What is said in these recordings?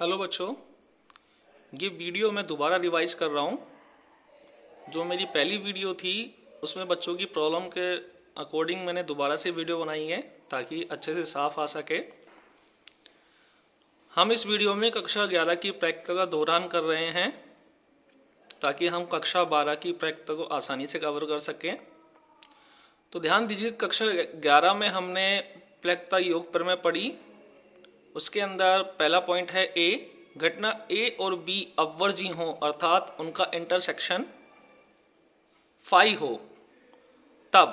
Hello बच्चों, ये video मैं दोबारा रिवाइज कर रहा हूँ। जो मेरी पहली वीडियो थी उसमें बच्चों की प्रॉब्लम के अकॉर्डिंग मैंने दोबारा से वीडियो बनाई है ताकि अच्छे से साफ आ सके। हम इस वीडियो में कक्षा 11 की प्रैक्टिकल का दोहरान कर रहे हैं ताकि हम कक्षा 12 की प्रैक्टिकल को आसानी से कवर कर सकें। तो ध्यान दीजिए, कक्षा 11 में हमने प्रैक्टिकल योग प्रमेय पढ़ी। उसके अंदर पहला पॉइंट है ए, घटना ए और बी अपवर्जी हो अर्थात उनका इंटरसेक्शन फाई हो, तब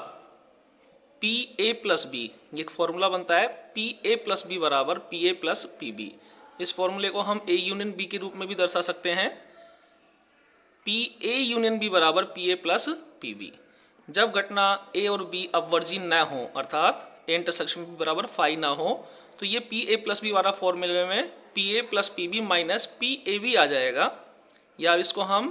पी ए प्लस बी, ये फॉर्मूला बनता है पी ए प्लस बी बराबर P A plus P B. इस फॉर्मूले को हम ए यूनियन बी के रूप में भी दर्शा सकते हैं। पी ए यूनियन बी बराबर P A plus P B. जब घटना ए और बी अपवर्जी न हो अर्थात ए इंटरसेक्शन बी बराबर फाई ना हो, तो ये पी ए प्लस बी वाला फॉर्मूले में P A plus P B minus P A B आ जाएगा, या इसको हम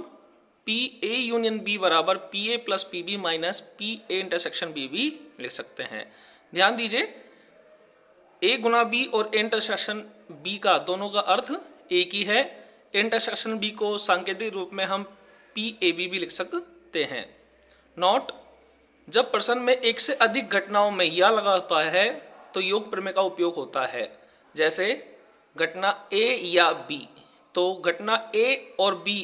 पी ए यूनियन बी बराबर P A plus P B minus P A intersection B भी लिख सकते हैं। ध्यान दीजिए, ए गुना बी और ए इंटरसेक्शन बी का दोनों का अर्थ एक ही है। इंटरसेक्शन बी को सांकेतिक रूप में हम पी ए बी भी लिख सकते हैं। नोट, जब प्रश्न में एक से अधिक घटनाओं में या लगा होता है तो योग प्रमेय का उपयोग होता है। जैसे घटना ए या बी, तो घटना ए और बी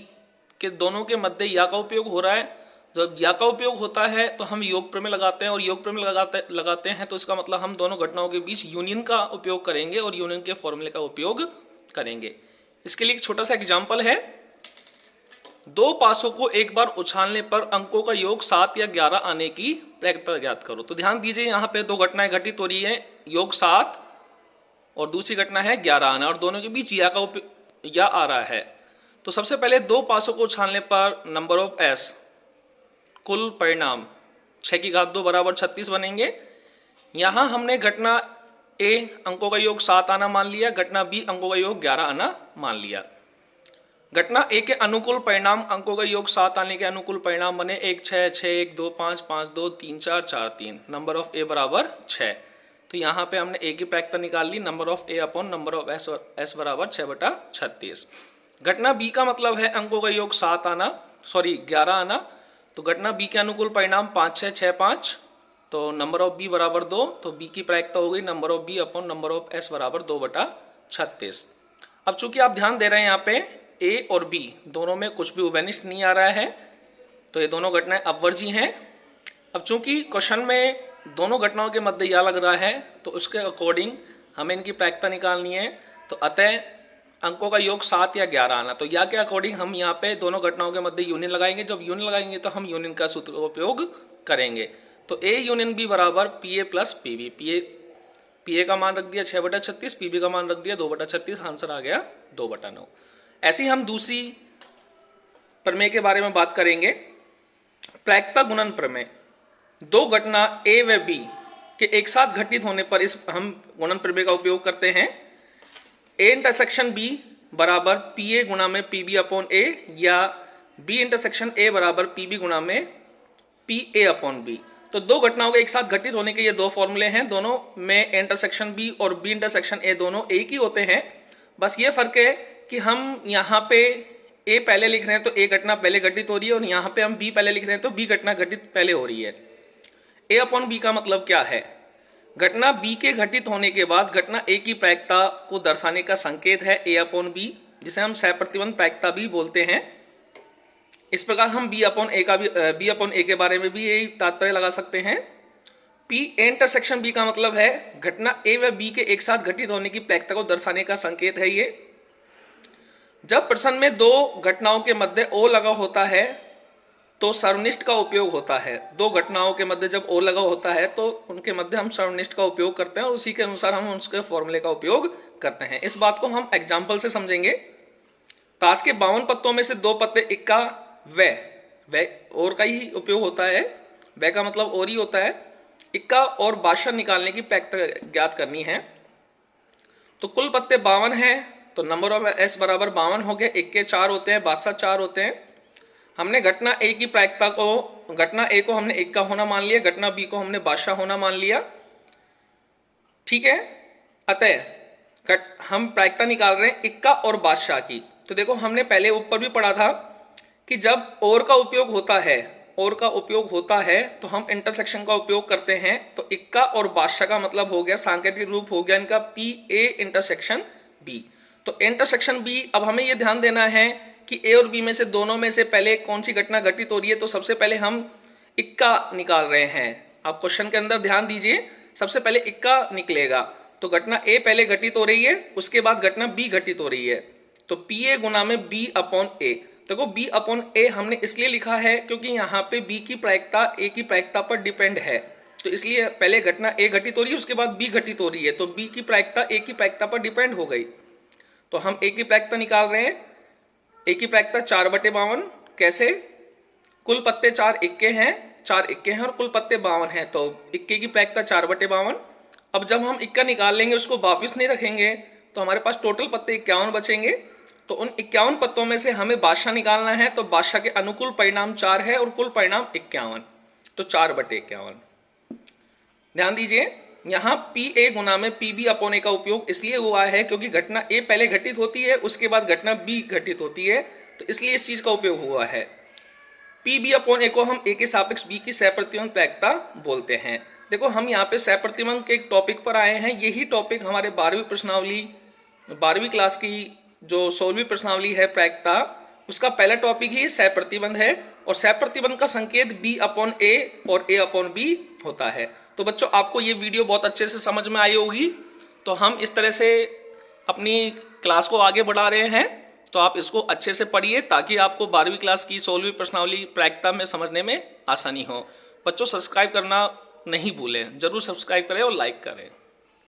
के दोनों के मध्य या का उपयोग हो रहा है। जब या का उपयोग होता है तो हम योग प्रमेय लगाते हैं, और योग प्रमेय लगाते हैं तो इसका मतलब हम दोनों घटनाओं के बीच यूनियन का उपयोग करेंगे और यूनियन के फॉर्मूले का उपयोग करेंगे। इसके लिए एक छोटा सा एग्जाम्पल है। दो पासों को एक बार उछालने पर अंकों का योग 7 या 11 आने की प्रैक्टिकल ज्ञात करो। तो ध्यान दीजिए, यहाँ पे दो घटनाएं घटित हो रही है, योग 7 और दूसरी घटना है 11 आना, और दोनों के बीच या आ रहा है। तो सबसे पहले दो पासों को उछालने पर नंबर ऑफ एस, कुल परिणाम 6 की घात 2 बराबर 36 बनेंगे। यहां हमने घटना ए अंकों का योग 7 आना मान लिया, घटना बी अंकों का योग 11 आना मान लिया। घटना ए के अनुकूल परिणाम अंकों का योग 7 आने के अनुकूल परिणाम बने 1 6 6 1 2 5 5 2 3 4 4 3, नंबर ऑफ ए बराबर 6। तो यहाँ पे हमने ए की प्रायिकता निकाल ली, number of A upon number of S बराबर 6/36। घटना बी का मतलब है अंकों का योग 11 आना। तो घटना बी के अनुकूल परिणाम 5 6 6 5, तो नंबर ऑफ बी बराबर 2, तो बी की प्रायिकता हो गई number of B upon number of S बराबर 2/36। अब चूंकि आप ध्यान दे रहे हैं यहाँ पे ए और बी दोनों में कुछ भी उभयनिष्ठ नहीं आ रहा है, तो ये दोनों घटनाएं अपवर्जी हैं। अब चूंकि क्वेश्चन में दोनों घटनाओं के मध्य या लग रहा है, तो उसके अकॉर्डिंग हमें इनकी प्रायिकता निकालनी है। तो अतः अंकों का योग 7 या 11 आना, तो या के अकॉर्डिंग हम यहाँ पे दोनों घटनाओं के मध्य यूनियन लगाएंगे। जब यूनियन लगाएंगे तो हम यूनियन का सूत्र का उपयोग करेंगे। तो ए यूनियन बी बराबर P A plus P B. P A का मान रख दिया 6/36, पी बी का मान रख दिया 2/36, आंसर आ गया 2/9। ऐसे ही हम दूसरी प्रमेय के बारे में बात करेंगे, प्रायिकता गुणन प्रमेय। दो घटना ए व बी के एक साथ घटित होने पर इस हम गुणन प्रमेय का उपयोग करते हैं। ए इंटरसेक्शन बी बराबर पी ए गुणा में पी बी अपॉन ए, या बी इंटरसेक्शन ए बराबर पी बी गुणा में पी ए अपॉन बी। तो दो घटनाओं के एक साथ घटित होने के ये दो फॉर्मूले हैं। दोनों में इंटरसेक्शन बी और बी इंटरसेक्शन ए दोनों एक ही होते हैं। बस ये फर्क है कि हम यहाँ पे ए पहले लिख रहे हैं तो ए घटना पहले घटित हो रही है, और यहाँ पे हम बी पहले लिख रहे हैं तो बी घटना घटित पहले हो रही है। ए अपॉन बी का मतलब क्या है? घटना बी के घटित होने के बाद घटना ए की प्रायिकता को दर्शाने का संकेत है ए अपॉन बी, जिसे हम सहप्रतिबंध प्रायिकता भी बोलते हैं। इस प्रकार हम बी अपॉन ए के बारे में भी यही तात्पर्य लगा सकते हैं। पी ए इंटरसेक्शन बी का मतलब है घटना ए व बी के एक साथ घटित होने की प्रायिकता को दर्शाने का संकेत है ये। जब प्रश्न में दो घटनाओं के मध्य ओ लगा होता है तो सर्वनिष्ठ का उपयोग होता है। दो घटनाओं के मध्य जब ओ लगा होता है तो उनके मध्य हम सर्वनिष्ठ का उपयोग करते हैं, और उसी के अनुसार हम उसके फॉर्मूले का उपयोग करते हैं। इस बात को हम एग्जाम्पल से समझेंगे। ताश के 52 पत्तों में से 2 पत्ते इक्का व और का ही उपयोग होता है, व का मतलब और ही होता है। इक्का और बादशाह निकालने की प्रायिकता ज्ञात करनी है। तो कुल पत्ते 52 हैं, तो नंबर ऑफ एस बराबर 52 हो गए। इक्के 4 होते हैं, बादशाह 4 होते हैं। हमने घटना ए की प्रायिकता को, घटना ए को हमने इक्का होना मान लिया, घटना बी को हमने बादशाह होना मान लिया। ठीक है। अतः हम प्रायिकता निकाल रहे हैं इक्का और बादशाह की। तो देखो हमने पहले ऊपर भी पढ़ा था कि जब और का उपयोग होता है तो हम इंटरसेक्शन का उपयोग करते हैं। तो इक्का और बादशाह का मतलब हो गया, सांकेतिक रूप हो गया इनका पी ए इंटरसेक्शन बी। तो इंटरसेक्शन बी, अब हमें यह ध्यान देना है कि ए और बी में से दोनों में से पहले कौन सी घटना घटित हो रही है। तो सबसे पहले हम इक्का निकाल रहे हैं। आप क्वेश्चन के अंदर ध्यान दीजिए, सबसे पहले इक्का निकलेगा। तो घटना ए पहले घटित हो रही है, उसके बाद घटना बी घटित हो रही है। तो पी ए गुना में बी अपॉन ए। देखो बी अपॉन ए हमने इसलिए लिखा है क्योंकि यहाँ पे बी की प्रायिकता ए की प्रायिकता पर डिपेंड है। तो इसलिए पहले घटना ए घटित हो रही है, उसके बाद बी घटित हो रही है। तो बी की प्रायिकता ए की प्रायिकता पर डिपेंड हो गई। तो हम ए की प्रायिकता निकाल रहे हैं। ए की प्रायिकता 4/52। कैसे? कुल पत्ते 4 इक्के हैं और कुल पत्ते 52 हैं। तो इक्के की प्रायिकता 4/52। अब जब हम इक्का निकाल लेंगे, उसको वापिस नहीं रखेंगे, तो हमारे पास टोटल पत्ते 51 बचेंगे। तो उन 51 पत्तों में से हमें बादशाह निकालना है। तो बादशाह के अनुकूल परिणाम 4 है और कुल परिणाम 51। तो 4/51। ध्यान दीजिए, यहां पी ए गुना में पी बी अपॉन ए का उपयोग इसलिए हुआ है क्योंकि घटना ए पहले घटित होती है, उसके बाद घटना बी घटित होती है। तो इसलिए इस चीज का उपयोग हुआ है। पी बी अपॉन ए को हम ए के सापेक्ष बी की सहप्रतिबंध प्रायिकता बोलते हैं। देखो हम यहाँ पे सहप्रतिबंध के एक टॉपिक पर आए हैं। यही टॉपिक हमारे 12वीं क्लास की जो 16वीं प्रश्नावली है प्रायिकता, उसका पहला टॉपिक ही सहप्रतिबंध है। और सहप्रतिबंध का संकेत बी अपॉन ए और ए अपॉन बी होता है। तो बच्चों आपको ये वीडियो बहुत अच्छे से समझ में आई होगी। तो हम इस तरह से अपनी क्लास को आगे बढ़ा रहे हैं। तो आप इसको अच्छे से पढ़िए ताकि आपको 12वीं क्लास की 16वीं प्रश्नावली प्रायिकता में समझने में आसानी हो। बच्चों सब्सक्राइब करना नहीं भूलें, जरूर सब्सक्राइब करें और लाइक करें।